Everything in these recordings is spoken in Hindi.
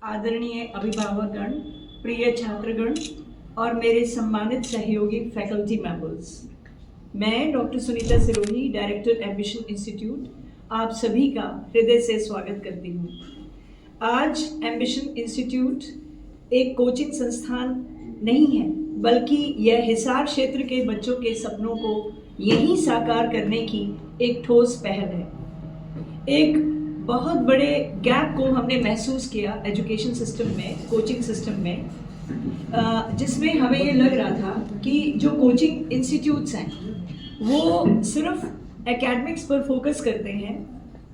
आदरणीय अभिभावकगण, प्रिय छात्रगण और मेरे सम्मानित सहयोगी फैकल्टी मेंबर्स, मैं doctor Sunita Sirohi, director ambition institute, आप सभी का हृदय से स्वागत करती हूँ। आज एम्बिशन इंस्टीट्यूट एक कोचिंग संस्थान नहीं है, बल्कि यह हिसार क्षेत्र के बच्चों के सपनों को यहीं साकार करने की एक ठोस पहल है। एक बहुत बड़े गैप को हमने महसूस किया एजुकेशन सिस्टम में, कोचिंग सिस्टम में, जिसमें हमें ये लग रहा था कि जो कोचिंग इंस्टीट्यूट्स हैं वो सिर्फ एकेडमिक्स पर फोकस करते हैं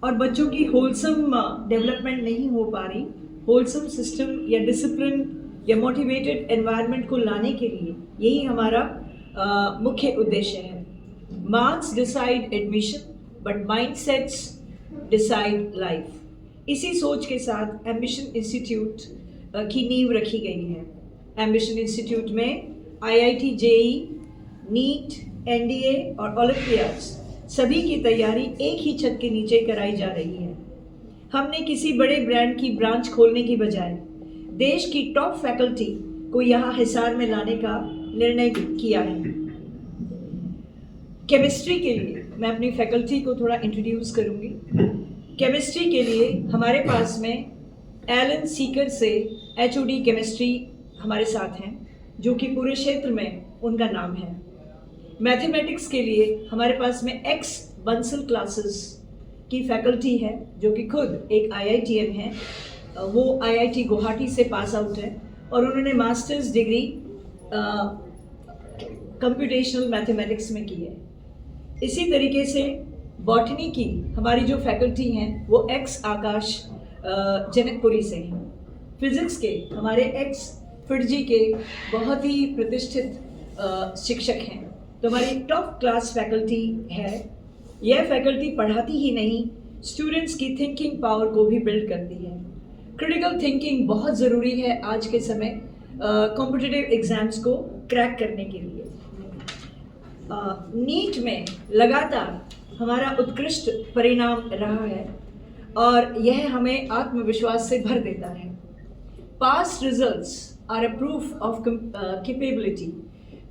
और बच्चों की होलसम डेवलपमेंट नहीं हो पा रही। होलसम सिस्टम या डिसिप्लिन या मोटिवेटेड एनवायरनमेंट को लाने के लिए यही हमारा मुख्य उद्देश्य है। Marks decide admission but mindsets decide life. इसी सोच के साथ एम्बिशन इंस्टीट्यूट की नींव रखी गई है। एम्बिशन इंस्टीट्यूट में IIT JEE, नीट, NDA और ओलंपियाड्स सभी की तैयारी एक ही छत के नीचे कराई जा रही है। हमने किसी बड़े ब्रांड की ब्रांच खोलने की बजाय देश की टॉप फैकल्टी को यहाँ हिसार में लाने का निर्णय किया है। केमिस्ट्री के लिए मैं अपनी फैकल्टी को थोड़ा इंट्रोड्यूस करूँगी। केमिस्ट्री के लिए हमारे पास में एलन सीकर से HOD केमिस्ट्री हमारे साथ हैं, जो कि पूरे क्षेत्र में उनका नाम है। मैथमेटिक्स के लिए हमारे पास में X बंसल क्लासेस की फैकल्टी है, जो कि खुद एक IITM है। वो IIT गुवाहाटी से पास आउट है और उन्होंने मास्टर्स डिग्री कंप्यूटेशनल मैथमेटिक्स में की है। इसी तरीके से बॉटनी की हमारी जो फैकल्टी हैं वो X आकाश जनकपुरी से हैं। फिजिक्स के हमारे X फिरजी के बहुत ही प्रतिष्ठित शिक्षक हैं। तो हमारी टॉप क्लास फैकल्टी है। यह फैकल्टी पढ़ाती ही नहीं, स्टूडेंट्स की थिंकिंग पावर को भी बिल्ड करती है। क्रिटिकल थिंकिंग बहुत ज़रूरी है आज के समय कॉम्पिटिटिव एग्ज़ाम्स को क्रैक करने के लिए। नीट में लगातार हमारा उत्कृष्ट परिणाम रहा है और यह हमें आत्मविश्वास से भर देता है। Past results are a proof of capability,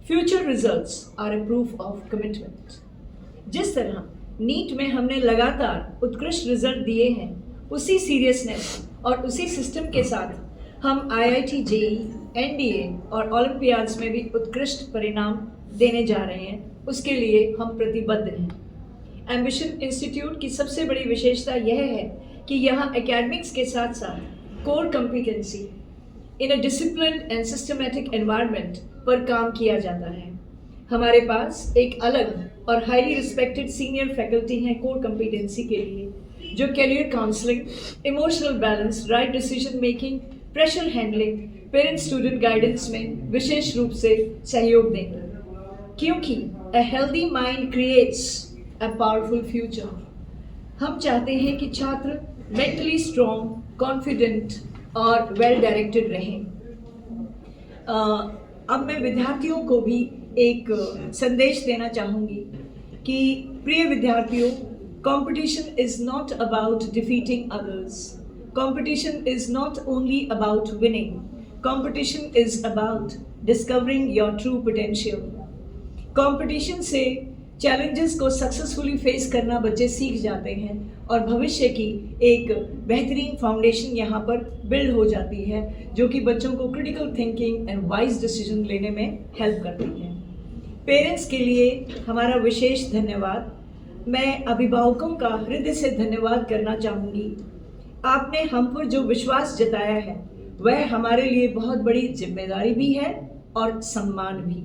future results are a proof of commitment. जिस तरह नीट में हमने लगातार उत्कृष्ट रिजल्ट दिए हैं, उसी सीरियसनेस और उसी सिस्टम के साथ हम IIT JEE, NDA और ओलंपियाड्स में भी उत्कृष्ट परिणाम देने जा रहे हैं। उसके लिए हम प्रतिबद्ध हैं। एम्बिशन इंस्टीट्यूट की सबसे बड़ी विशेषता यह है कि यहाँ एकेडमिक्स के साथ साथ core competency in a disciplined and systematic environment पर काम किया जाता है। हमारे पास एक अलग और हाईली रिस्पेक्टेड सीनियर फैकल्टी हैं कोर कॉम्पिटेंसी के लिए, जो career counselling, emotional balance, right decision making, pressure handling, parent student guidance में विशेष रूप से सहयोग देंगे, क्योंकि a healthy mind creates a powerful future. हम चाहते हैं कि छात्र मेंटली स्ट्रॉन्ग, कॉन्फिडेंट और वेल डायरेक्टेड रहें। अब मैं विद्यार्थियों को भी एक संदेश देना चाहूँगी कि प्रिय विद्यार्थियों, competition is not about defeating others. Competition is not only about winning. Competition is about discovering your true potential. Competition से चैलेंजेस को सक्सेसफुली फेस करना बच्चे सीख जाते हैं और भविष्य की एक बेहतरीन फाउंडेशन यहाँ पर बिल्ड हो जाती है, जो कि बच्चों को critical thinking and wise decision लेने में हेल्प करती है। पेरेंट्स के लिए हमारा विशेष धन्यवाद। मैं अभिभावकों का हृदय से धन्यवाद करना चाहूँगी। आपने हम पर जो विश्वास जताया है वह हमारे लिए बहुत बड़ी जिम्मेदारी भी है और सम्मान भी।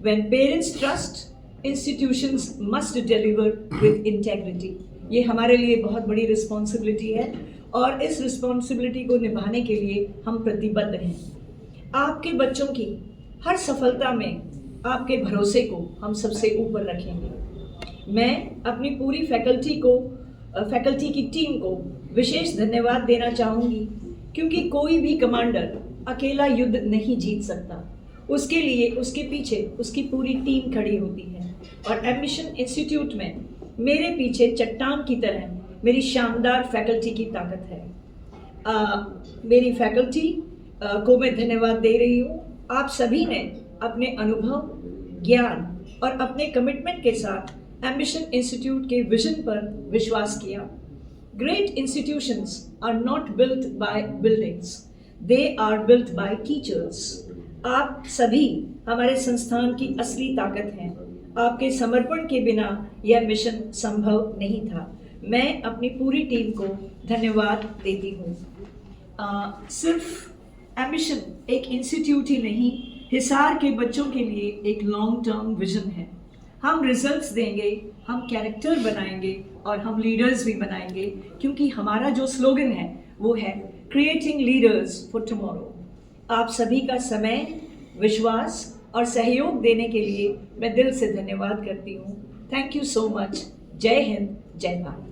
When parents trust, institutions must deliver with integrity. ये हमारे लिए बहुत बड़ी रिस्पॉन्सिबिलिटी है और इस रिस्पॉन्सिबिलिटी को निभाने के लिए हम प्रतिबद्ध हैं। आपके बच्चों की हर सफलता में आपके भरोसे को हम सबसे ऊपर रखेंगे। मैं अपनी पूरी फैकल्टी की टीम को विशेष धन्यवाद देना चाहूँगी, क्योंकि कोई भी कमांडर अकेला युद्ध नहीं जीत सकता। उसके लिए उसके पीछे उसकी पूरी टीम खड़ी होती है और एम्बिशन इंस्टीट्यूट में मेरे पीछे चट्टान की तरह मेरी शानदार फैकल्टी की ताकत है। मेरी फैकल्टी को मैं धन्यवाद दे रही हूँ। आप सभी ने अपने अनुभव, ज्ञान और अपने कमिटमेंट के साथ एम्बिशन इंस्टीट्यूट के विजन पर विश्वास किया। Great institutions are not built by buildings, they are built by teachers. आप सभी हमारे संस्थान की असली ताकत हैं। आपके समर्पण के बिना यह मिशन संभव नहीं था। मैं अपनी पूरी टीम को धन्यवाद देती हूँ। सिर्फ एम्बिशन एक इंस्टीट्यूट ही नहीं, हिसार के बच्चों के लिए एक लॉन्ग टर्म विजन है। हम रिजल्ट्स देंगे, हम कैरेक्टर बनाएंगे और हम लीडर्स भी बनाएंगे, क्योंकि हमारा जो स्लोगन है वो है क्रिएटिंग लीडर्स फॉर टुमारो। आप सभी का समय, विश्वास और सहयोग देने के लिए मैं दिल से धन्यवाद करती हूँ। Thank you so much. जय हिंद, जय भारत।